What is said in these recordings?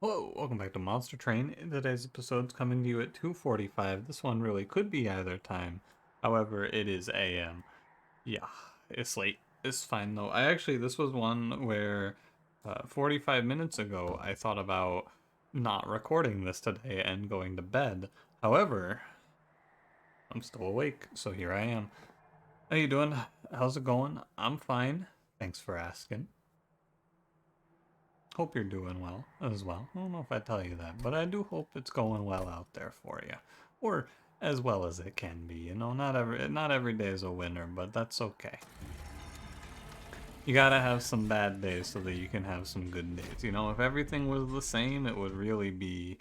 Hello, welcome back to Monster Train. Today's episode's coming to you at 2:45. This one really could be either time. However, it is AM. Yeah, it's late. It's fine though. This was one where 45 minutes ago I thought about not recording this today and going to bed. However, I'm still awake, so here I am. How you doing? How's it going? I'm fine. Thanks for asking. Hope you're doing well as well. I don't know if I tell you that, but I do hope it's going well out there for you, or as well as it can be. You know, not every day is a winner, but that's okay. You gotta have some bad days so that you can have some good days. You know, if everything was the same, it would really be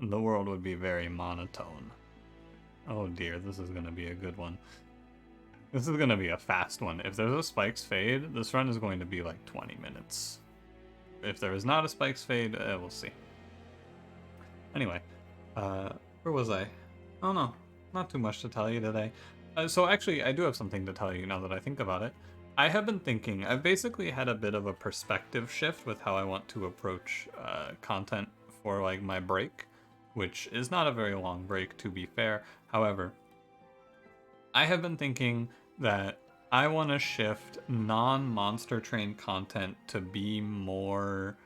the world would be very monotone. Oh dear, this is gonna be a good one. This is gonna be a fast one. If there's a Spikes fade, this run is going to be like 20 minutes. If there is not a Spikes fade, we'll see. Anyway, where was I? Oh no, not too much to tell you today. So actually, I do have something to tell you now that I think about it. I have been thinking, I've basically had a bit of a perspective shift with how I want to approach content for like my break, which is not a very long break to be fair. However, I have been thinking that I want to shift non-Monster Train content to be more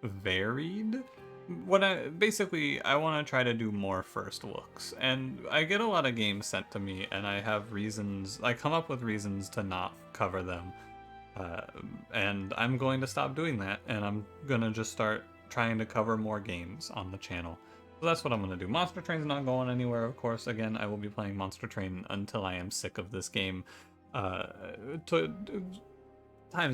varied. I want to try to do more first looks, and I get a lot of games sent to me, and I have reasons. I come up with reasons to not cover them, and I'm going to stop doing that, and I'm gonna just start trying to cover more games on the channel. So that's what I'm going to do. Monster Train's not going anywhere, of course. Again, I will be playing Monster Train until I am sick of this game. Times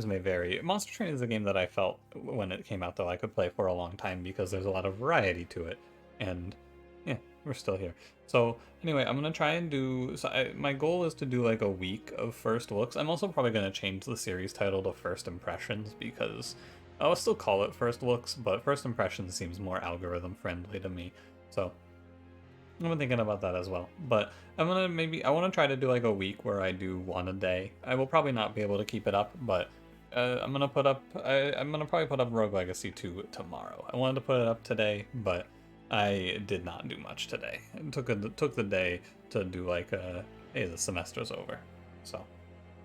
may vary. Monster Train is a game that I felt when it came out, though, I could play for a long time because there's a lot of variety to it. And yeah, we're still here. So anyway, I'm going to try and do... my goal is to do like a week of first looks. I'm also probably going to change the series title to First Impressions because... I'll still call it First Looks, but First Impressions seems more algorithm friendly to me. So I've been thinking about that as well. But I want to try to do like a week where I do one a day. I will probably not be able to keep it up, but I'm gonna probably put up Rogue Legacy 2 tomorrow. I wanted to put it up today, but I did not do much today. It took the day to do like hey, the semester's over. So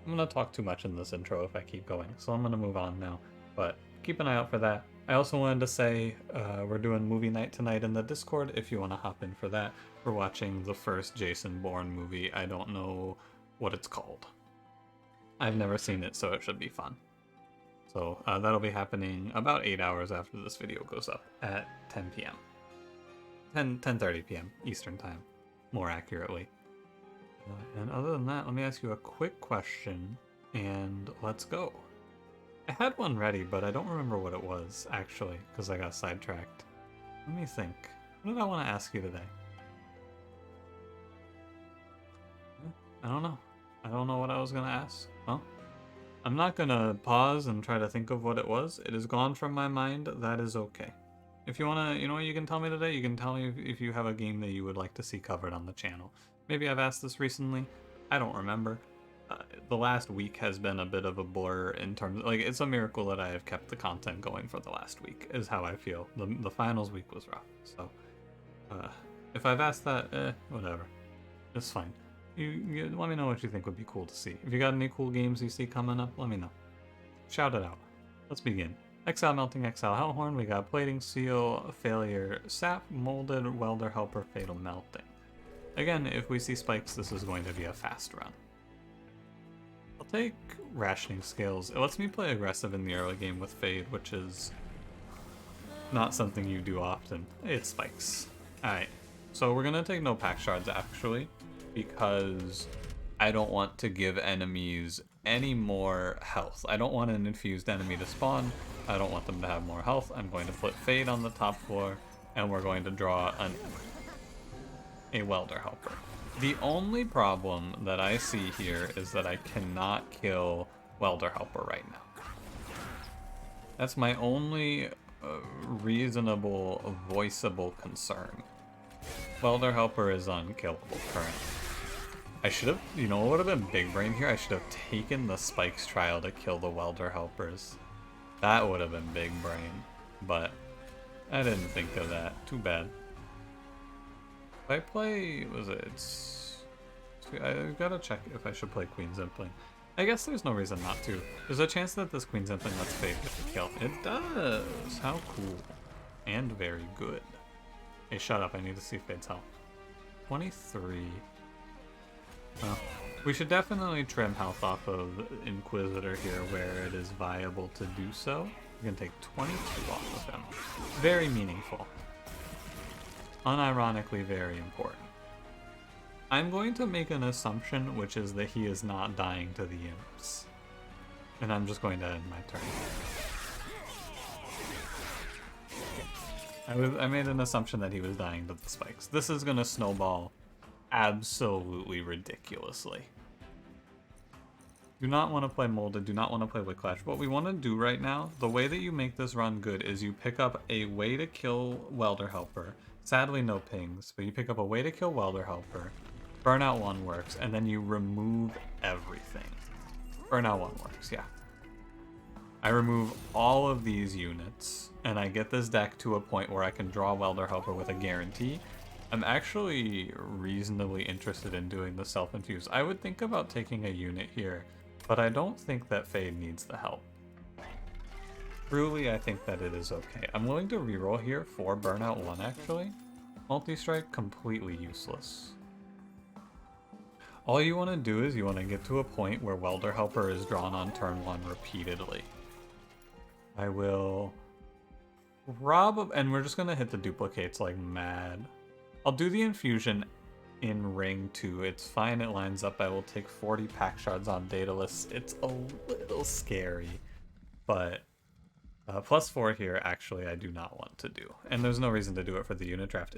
I'm gonna talk too much in this intro if I keep going. So I'm gonna move on now. But keep an eye out for that. I also wanted to say we're doing movie night tonight in the Discord if you want to hop in for that. We're watching the first Jason Bourne movie. I don't know what it's called. I've never seen it, so it should be fun. So that'll be happening about 8 hours after this video goes up at 10 p.m. 10:30 p.m. Eastern Time, more accurately. And other than that, let me ask you a quick question, and let's go. I had one ready, but I don't remember what it was, actually, because I got sidetracked. Let me think. What did I want to ask you today? I don't know. I don't know what I was going to ask. Well, I'm not going to pause and try to think of what it was. It is gone from my mind. That is okay. If you want to, you know what you can tell me today? You can tell me if you have a game that you would like to see covered on the channel. Maybe I've asked this recently. I don't remember. The last week has been a bit of a blur in terms of, like, it's a miracle that I have kept the content going for the last week, is how I feel. The finals week was rough, so if I've asked that, whatever. It's fine. You let me know what you think would be cool to see. If you got any cool games you see coming up, let me know. Shout it out. Let's begin. Exile, Melting Exile, Hellhorned. We got Plating Seal, Failure, Sap, Molded, Welder Helper, Fatal Melting. Again, if we see spikes, this is going to be a fast run. I'll take Rationing Scales. It lets me play aggressive in the early game with Fade, which is not something you do often. It spikes. Alright, so we're gonna take no pack shards actually, because I don't want to give enemies any more health. I don't want an infused enemy to spawn. I don't want them to have more health. I'm going to put Fade on the top floor, and we're going to draw a Welder Helper. The only problem that I see here is that I cannot kill Welder Helper right now. That's my only reasonable, voiceable concern. Welder Helper is unkillable currently. I should have, you know what would have been big brain here? I should have taken the Spikes trial to kill the Welder Helpers. That would have been big brain. but I didn't think of that. Too bad. If I play, I gotta check if I should play Queen Zimpling. I guess there's no reason not to. There's a chance that this Queen Zimpling lets Fade get the kill. It does! How cool. And very good. Hey, shut up. I need to see Fade's health. 23. Well, we should definitely trim health off of Inquisitor here where it is viable to do so. We're gonna take 22 off of him. Very meaningful. Unironically very important. I'm going to make an assumption, which is that he is not dying to the imps. And I'm just going to end my turn. I made an assumption that he was dying to the spikes. This is going to snowball absolutely ridiculously. Do not want to play Molded, do not want to play Whiplash. What we want to do right now, the way that you make this run good is you pick up a way to kill Welder Helper. Sadly no pings, but you pick up a way to kill Welder Helper. Burnout 1 works, and then you remove everything. Burnout 1 works, yeah. I remove all of these units, and I get this deck to a point where I can draw Welder Helper with a guarantee. I'm actually reasonably interested in doing the self-infuse. I would think about taking a unit here, but I don't think that Fade needs the help. Truly, I think that it is okay. I'm willing to reroll here for Burnout 1, actually. Multi-strike, completely useless. All you want to do is you want to get to a point where Welder Helper is drawn on turn 1 repeatedly. I will and we're just going to hit the duplicates like mad. I'll do the infusion in ring 2. It's fine, it lines up. I will take 40 pack shards on Daedalus. It's a little scary, but +4 here, actually, I do not want to do. And there's no reason to do it for the unit draft.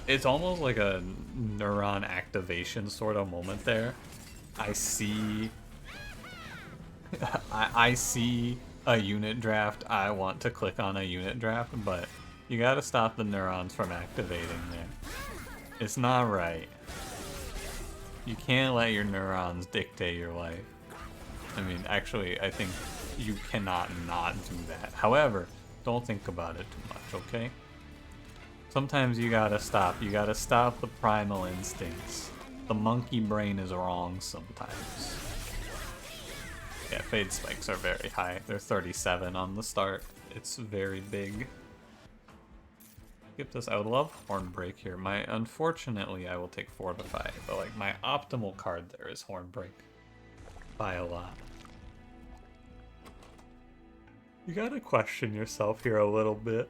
It's almost like a neuron activation sort of moment there. I see I see a unit draft. I want to click on a unit draft, but you gotta stop the neurons from activating there. It's not right. You can't let your neurons dictate your life. I mean, actually, I think you cannot not do that. However, don't think about it too much, okay? Sometimes you gotta stop. You gotta stop the primal instincts. The monkey brain is wrong sometimes. Yeah, Fade spikes are very high. They're 37 on the start. It's very big. Skip this. I would love Hornbreak here. Unfortunately, I will take Fortify, but like my optimal card there is Hornbreak by a lot. You gotta question yourself here a little bit.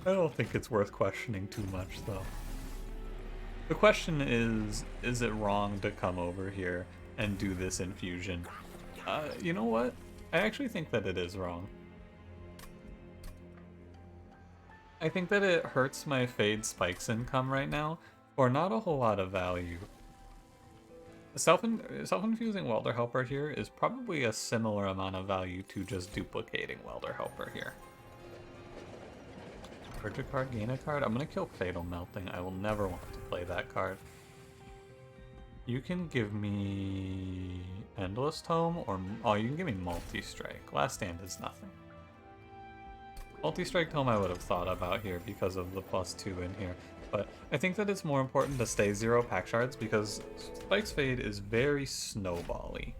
I don't think it's worth questioning too much, though. The question is it wrong to come over here and do this infusion? You know what? I actually think that it is wrong. I think that it hurts my Fade Spikes income right now for not a whole lot of value. Self-infusing Welder Helper here is probably a similar amount of value to just duplicating Welder Helper here. Purge a card, gain a card. I'm gonna kill Fatal Melting. I will never want to play that card. You can give me Endless Tome, or you can give me Multi-Strike. Last Stand is nothing. Multi-Strike Tome I would have thought about here because of the +2 in here, but I think that it's more important to stay 0 pack shards because Spike's Fade is very snowbally.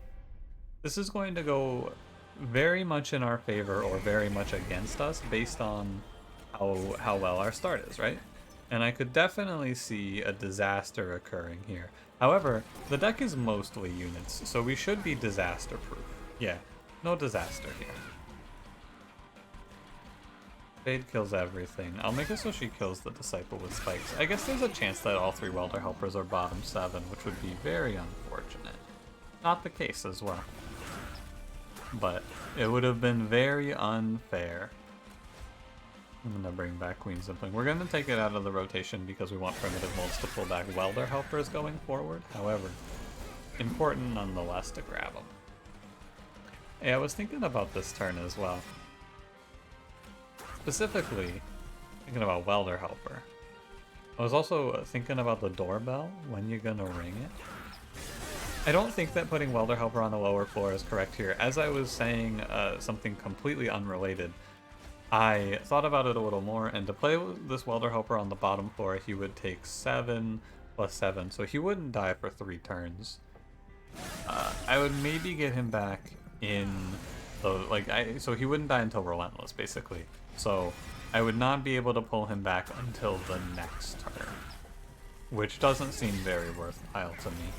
This is going to go very much in our favor or very much against us based on how well our start is, right? And I could definitely see a disaster occurring here. However, the deck is mostly units, so we should be disaster proof. Yeah, no disaster here. Fade kills everything. I'll make it so she kills the Disciple with spikes. I guess there's a chance that all 3 Welder Helpers are bottom 7, which would be very unfortunate. Not the case as well. But it would have been very unfair. I'm gonna bring back Queen Zimpling. We're gonna take it out of the rotation because we want primitive molds to pull back Welder Helpers going forward. However, important nonetheless to grab them. Hey, I was thinking about this turn as well. Specifically, thinking about Welder Helper. I was also thinking about the doorbell, when you're gonna ring it. I don't think that putting Welder Helper on the lower floor is correct here. As I was saying something completely unrelated, I thought about it a little more, and to play this Welder Helper on the bottom floor, he would take 7 plus 7, so he wouldn't die for 3 turns. I would maybe get him back in the, so he wouldn't die until Relentless, basically. So I would not be able to pull him back until the next turn, which doesn't seem very worthwhile to me.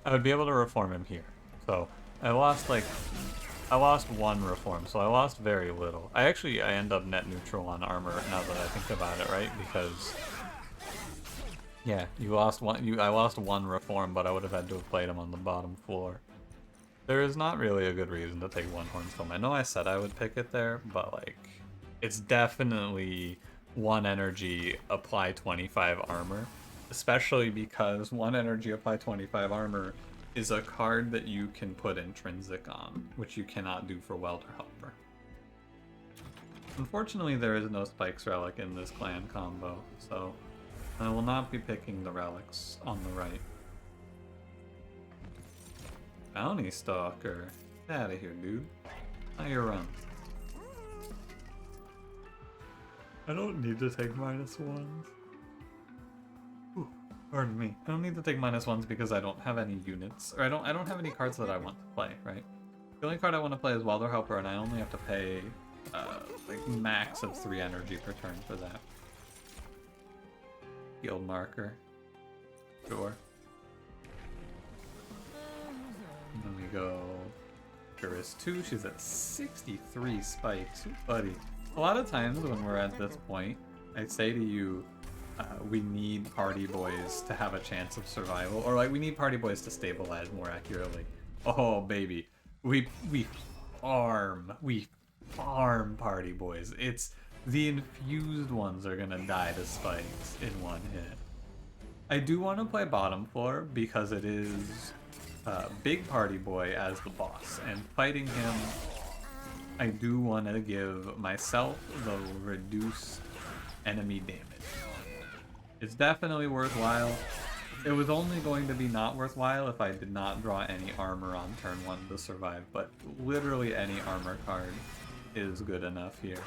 I would be able to reform him here. So I lost 1 reform, so I lost very little. I end up net neutral on armor now that I think about it, right? Because yeah, I lost 1 reform, but I would have had to have played him on the bottom floor. There is not really a good reason to take 1 Hornstorm. I know I said I would pick it there, but like, it's definitely 1 energy, apply 25 armor. Especially because 1 energy, apply 25 armor is a card that you can put intrinsic on, which you cannot do for Welder Helper. Unfortunately, there is no Spikes Relic in this clan combo, so I will not be picking the relics on the right. Bounty Stalker. Get out of here, dude. How you run? I don't need to take -1s. Ooh, pardon me. I don't need to take -1s because I don't have any units, or I don't have any cards that I want to play, right? The only card I want to play is Welder Helper, and I only have to pay like max of 3 energy per turn for that. Field Marker. Sure. And then we go Juris 2, she's at 63 spikes. Ooh, buddy. A lot of times when we're at this point, I say to you, we need party boys to have a chance of survival, or like we need party boys to stabilize more accurately. Oh baby, we farm party boys. It's the infused ones are gonna die to spikes in 1 hit. I do want to play bottom floor because it is big party boy as the boss, and fighting him, I do want to give myself the reduced enemy damage. It's definitely worthwhile. It was only going to be not worthwhile if I did not draw any armor on turn 1 to survive, but literally any armor card is good enough here.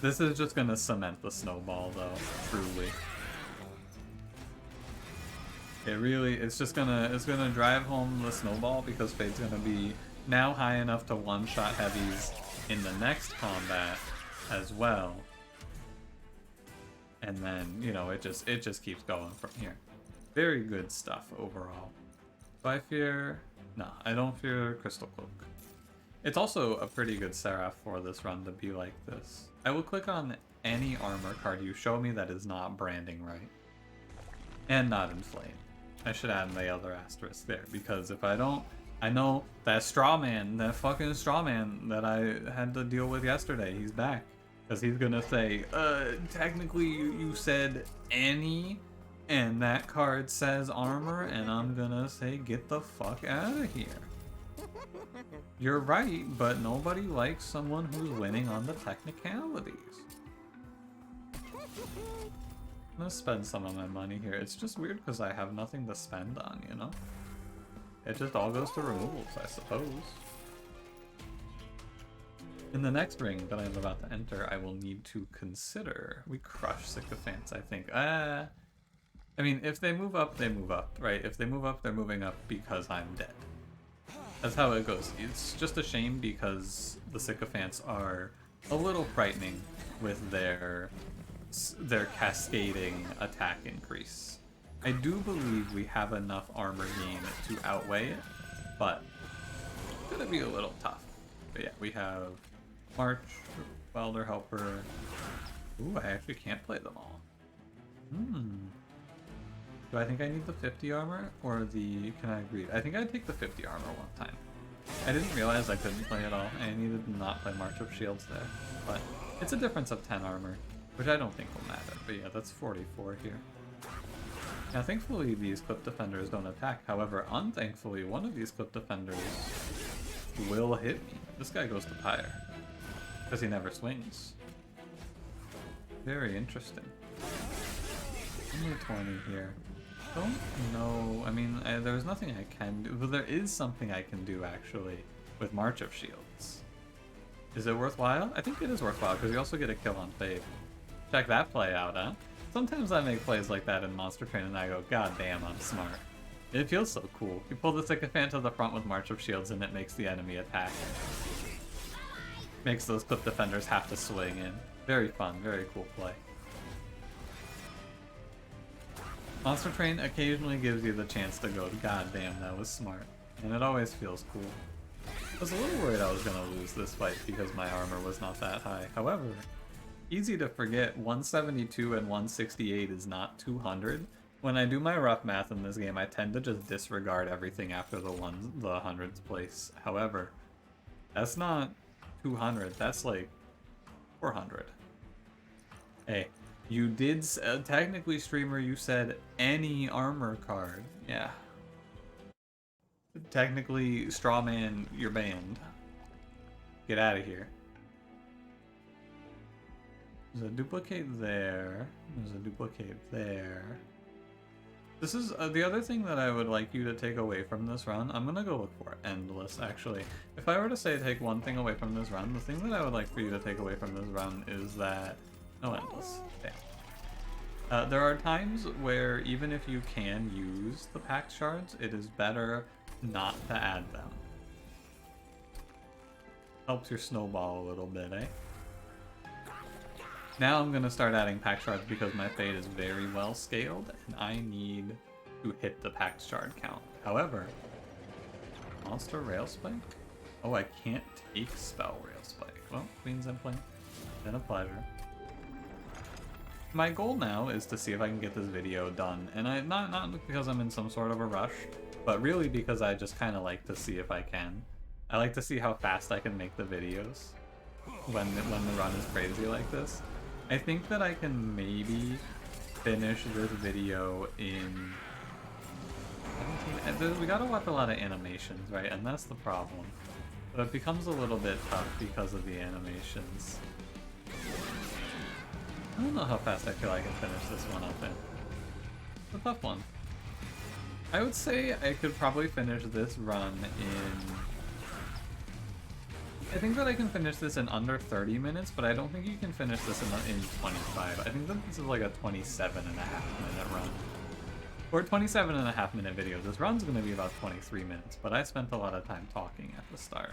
This is just gonna cement the snowball though, truly. It's gonna drive home the snowball because Fade's gonna be now high enough to one-shot heavies in the next combat as well. And then, you know, it just keeps going from here. Very good stuff overall. Do I fear? No, I don't fear Crystal Cloak. It's also a pretty good Seraph for this run to be like this. I will click on any armor card you show me that is not branding right. And not Inflame. I should add the other asterisk there, because if I don't, I know that Strawman, that fucking Strawman that I had to deal with yesterday, he's back. Because he's gonna say, technically you said any, and that card says armor, and I'm gonna say, get the fuck out of here. You're right, but nobody likes someone who's winning on the technicalities. I'm gonna spend some of my money here. It's just weird because I have nothing to spend on, you know? It just all goes to removals, I suppose. In the next ring that I'm about to enter, I will need to consider... We crush Sycophants, I think. I mean, if they move up, they move up, right? If they move up, they're moving up because I'm dead. That's how it goes. It's just a shame because the Sycophants are a little frightening with their cascading attack increase. I do believe we have enough armor gain to outweigh it, but it's gonna be a little tough. But yeah, we have March, Welder Helper. Ooh, I actually can't play them all. Do I think I need the 50 armor or the... Can I read? I think I'd take the 50 armor one time. I didn't realize I couldn't play it all. I needed to not play March of Shields there. But it's a difference of 10 armor, which I don't think will matter. But yeah, that's 44 here. Now thankfully these Clip Defenders don't attack. However, unthankfully, one of these Clip Defenders will hit me. This guy goes to Pyre. Because he never swings. Very interesting. Only 20 here. Don't know. I mean, there's nothing I can do. But there is something I can do, actually, with March of Shields. Is it worthwhile? I think it is worthwhile, because you also get a kill on Fade. Check that play out, huh? Sometimes I make plays like that in Monster Train, and I go, God damn, I'm smart. It feels so cool. You pull the Sycophant to the front with March of Shields, and it makes the enemy attack. Makes those clip defenders have to swing in. Very fun, very cool play. Monster Train occasionally gives you the chance to go, God damn, that was smart. And it always feels cool. I was a little worried I was going to lose this fight because my armor was not that high. However, easy to forget, 172 and 168 is not 200. When I do my rough math in this game, I tend to just disregard everything after the hundreds place. However, that's not 200, that's like 400. Hey, you did, technically, streamer, you said any armor card. Yeah. Technically, Strawman, you're banned. Get out of here. There's a duplicate there. There's a duplicate there. This is the other thing that I would like you to take away from this run. I'm gonna go look for Endless, actually. If I were to say take one thing away from this run, the thing that I would like for you to take away from this run is that... No Endless. Damn. There are times where even if you can use the pact shards, it is better not to add them. Helps your snowball a little bit, eh? Now I'm gonna start adding pact shards because my Fade is very well scaled and I need to hit the pact shard count. However, Monster Rail Spike? Oh, I can't take Spell Rail Spike. Well, Queen's Implant. Been a pleasure. My goal now is to see if I can get this video done, and not because I'm in some sort of a rush, but really because I just kind of like to see if I can. I like to see how fast I can make the videos when the run is crazy like this. I think that I can maybe finish this video in 17... We gotta watch a lot of animations, right? And that's the problem. But it becomes a little bit tough because of the animations. I don't know how fast I feel I can finish this one up in. It's a tough one. I would say I could probably finish this run in... I think that I can finish this in under 30 minutes, but I don't think you can finish this in 25. I think that this is like a 27.5-minute run. For a 27.5-minute video, this run's going to be about 23 minutes, but I spent a lot of time talking at the start.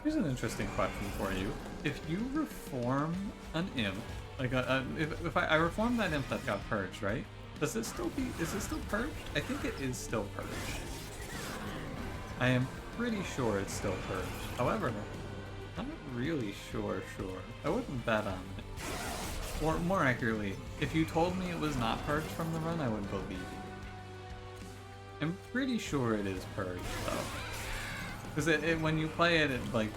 Here's an interesting question for you. If you reform an imp, like if I reform that imp that got purged, right? Is it still purged? I think it is still purged. I am pretty sure it's still purged. However, I'm not really sure. I wouldn't bet on it. Or more accurately, if you told me it was not purged from the run, I would believe you. I'm pretty sure it is purged though. Because when you play it, it like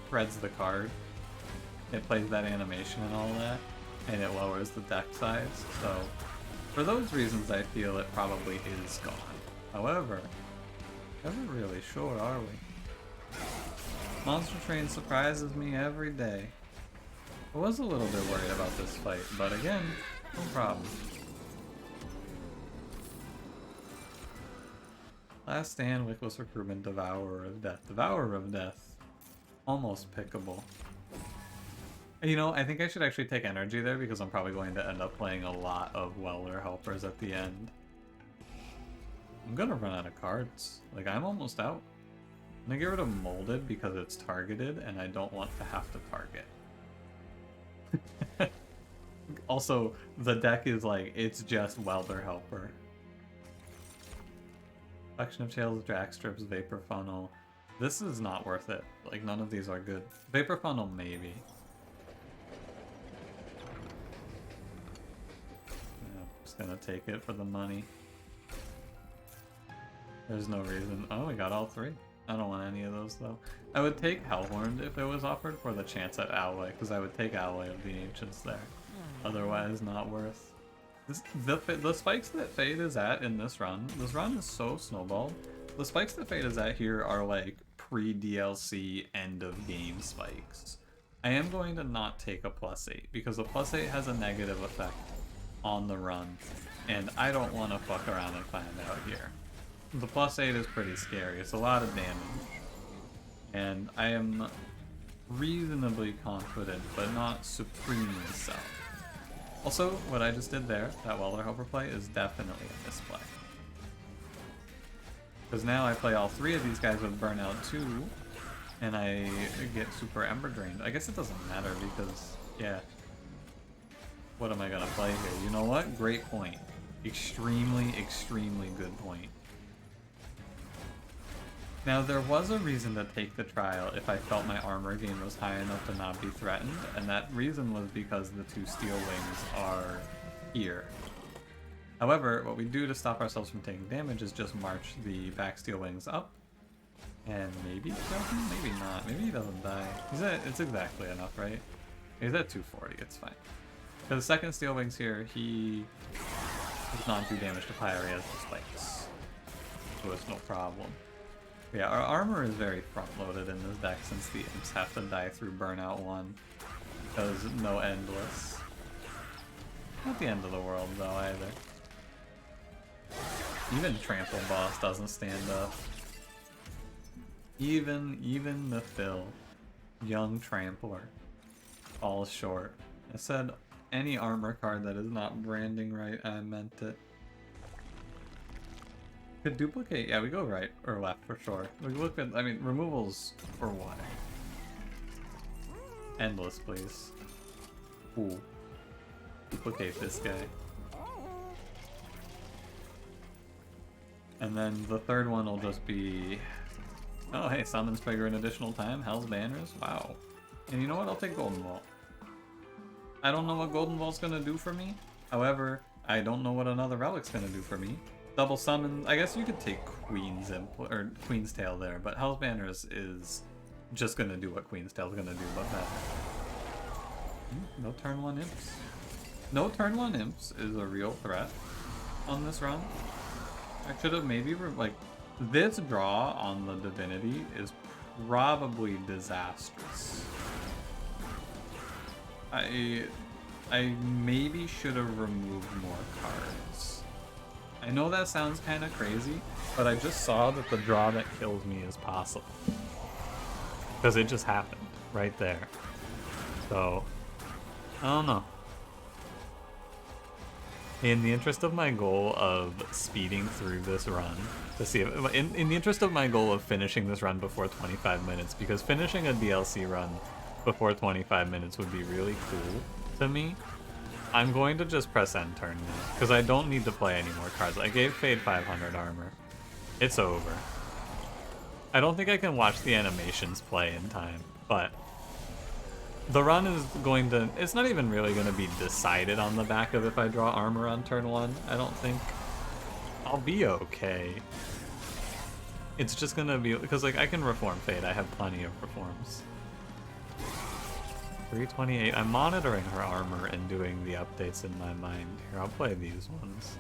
spreads the card. It plays that animation and all that, and it lowers the deck size. So for those reasons, I feel it probably is gone. However, never really sure, are we? Monster Train surprises me every day. I was a little bit worried about this fight, but again, no problem. Last Stand, Wickless Recruitment, Devourer of Death. Devourer of Death. Almost pickable. You know, I think I should actually take energy there because I'm probably going to end up playing a lot of Weller Helpers at the end. I'm gonna run out of cards. Like, I'm almost out. I'm gonna get rid of Molded because it's targeted and I don't want to have to target. Also, the deck is like, it's just Welder Helper. Collection of Tails, Drag Strips, Vapor Funnel. This is not worth it. Like, none of these are good. Vapor Funnel, maybe. Yeah, just gonna take it for the money. There's no reason. Oh, we got all three. I don't want any of those, though. I would take Hellhorned if it was offered for the chance at Alloy, because I would take Alloy of the Ancients there. Otherwise, not worth. The spikes that Fade is at in this run is so snowballed. The spikes that Fade is at here are like pre-DLC end of game spikes. I am going to not take a +8 because a +8 has a negative effect on the run, and I don't want to fuck around and find out here. The +8 is pretty scary. It's a lot of damage, and I am reasonably confident, but not supremely so. Also, what I just did there, that Welder Helper play, is definitely a misplay. Because now I play all 3 of these guys with Burnout 2, and I get super Ember Drained. I guess it doesn't matter because, yeah. What am I gonna play here? You know what? Great point. Extremely, extremely good point. Now, there was a reason to take the trial if I felt my armor gain was high enough to not be threatened, and that reason was because the 2 Steel Wings are here. However, what we do to stop ourselves from taking damage is just march the back Steel Wings up, and maybe kill him? Maybe not. Maybe he doesn't die. It's exactly enough, right? He's at 240, it's fine. For the second Steel Wings here, he does not do damage to Pyre as the spikes, so it's no problem. Yeah, our armor is very front-loaded in this deck since the imps have to die through Burnout 1, because no Endless. Not the end of the world, though, either. Even Trample Boss doesn't stand up. Even the Phil, young Trampler, falls short. I said any armor card that is not branding right, I meant it. Could duplicate, yeah, we go right or left for sure. We look at, I mean, removals for what? Endless, please. Ooh. Duplicate this guy. And then the third one will just be... Oh, hey, summons trigger an additional time. Hell's Banners. Wow. And you know what? I'll take Golden Vault. I don't know what Golden Vault's gonna do for me. However, I don't know what another Relic's gonna do for me. Double summon. I guess you could take Queen's Tail there, but Hell's Banners is just gonna do what Queen's Tail's gonna do, but better. No turn 1 imps. No turn 1 imps is a real threat on this run. I should have maybe like this draw on the Divinity is probably disastrous. I maybe should have removed more cards. I know that sounds kind of crazy, but I just saw that the draw that kills me is possible. Because it just happened right there. So, I don't know. In the interest of my goal of speeding through this run, to see if, in the interest of my goal of finishing this run before 25 minutes, because finishing a DLC run before 25 minutes would be really cool to me, I'm going to just press end turn now, because I don't need to play any more cards. I gave Fade 500 armor. It's over. I don't think I can watch the animations play in time, but the run is going to... It's not even really going to be decided on the back of if I draw armor on turn 1, I don't think. I'll be okay. It's just going to be... Because, like, I can reform Fade. I have plenty of reforms. 328. I'm monitoring her armor and doing the updates in my mind. Here, I'll play these ones.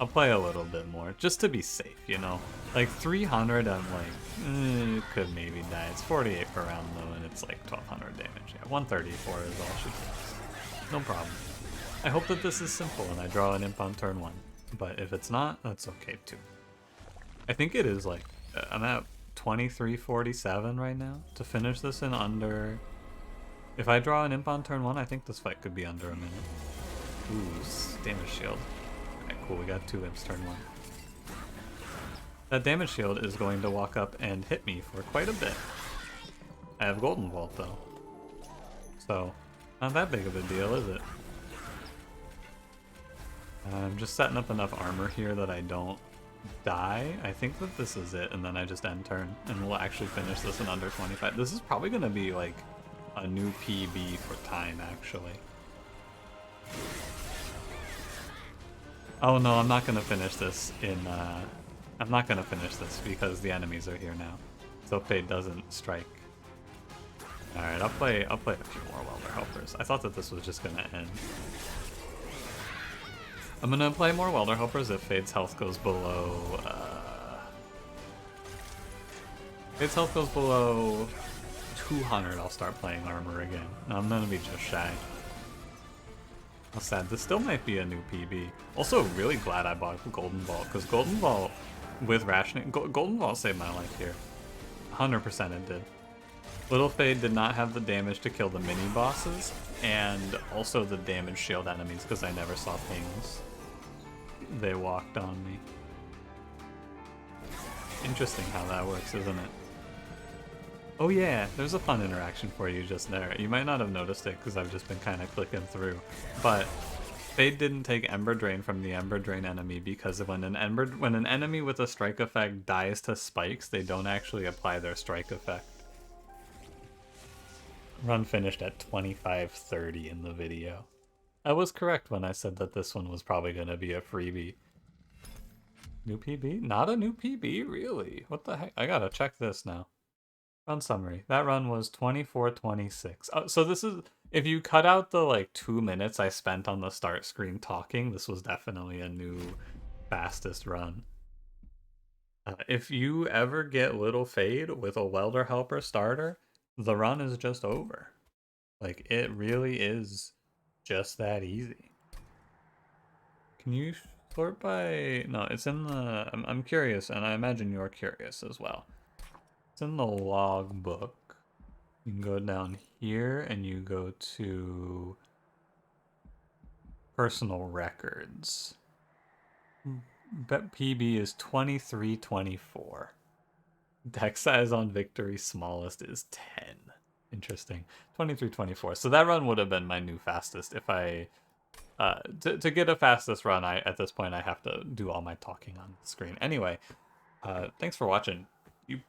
I'll play a little bit more, just to be safe, you know? Like, 300, I'm like, it could maybe die. It's 48 per round, though, and it's like 1200 damage. Yeah, 134 is all she does. No problem. I hope that this is simple and I draw an imp on turn 1. But if it's not, that's okay, too. I think it is, like, I'm at 2347 right now. To finish this in under... If I draw an imp on turn 1, I think this fight could be under a minute. Ooh, damage shield. Cool, we got 2 imps turn 1. That damage shield is going to walk up and hit me for quite a bit. I have Golden Vault though. So, not that big of a deal, is it? I'm just setting up enough armor here that I don't die. I think that this is it, and then I just end turn, and we'll actually finish this in under 25. This is probably going to be like a new PB for time, actually. Oh no, I'm not gonna finish this in, I'm not gonna finish this because the enemies are here now. So Fade doesn't strike. Alright, I'll play a few more Welder Helpers. I thought that this was just gonna end. I'm gonna play more Welder Helpers if Fade's health goes below, Fade's health goes below 200, I'll start playing armor again. I'm gonna be just shy. How sad. This still might be a new PB. Also, really glad I bought Golden Vault, because Golden Vault with rationing... Golden Vault saved my life here. 100% it did. Little Fade did not have the damage to kill the mini bosses, and also the damage shield enemies, because I never saw pings. They walked on me. Interesting how that works, isn't it? Oh yeah, there's a fun interaction for you just there. You might not have noticed it because I've just been kind of clicking through. But Fade didn't take Ember Drain from the Ember Drain enemy because when an enemy with a strike effect dies to spikes, they don't actually apply their strike effect. Run finished at 25:30 in the video. I was correct when I said that this one was probably going to be a freebie. New PB? Not a new PB, really? What the heck? I gotta check this now. Run summary. That run was 24:26. So this is, if you cut out the like 2 minutes I spent on the start screen talking, this was definitely a new fastest run. If you ever get Little Fade with a Welder Helper starter, the run is just over. Like, it really is just that easy. Can you sort by... No, it's in the... I'm curious, and I imagine you're curious as well. It's in the log book. You can go down here and you go to personal records. Bet PB is 2324. Deck size on victory smallest is 10. Interesting. 2324. So that run would have been my new fastest if I... to get a fastest run, at this point I have to do all my talking on the screen. Anyway, thanks for watching. You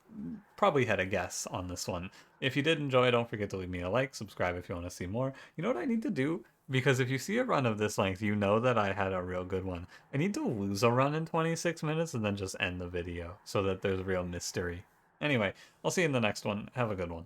probably had a guess on this one. If you did enjoy, don't forget to leave me a like, subscribe if you want to see more. You know what I need to do? Because if you see a run of this length, you know that I had a real good one. I need to lose a run in 26 minutes and then just end the video so that there's real mystery. Anyway, I'll see you in the next one. Have a good one.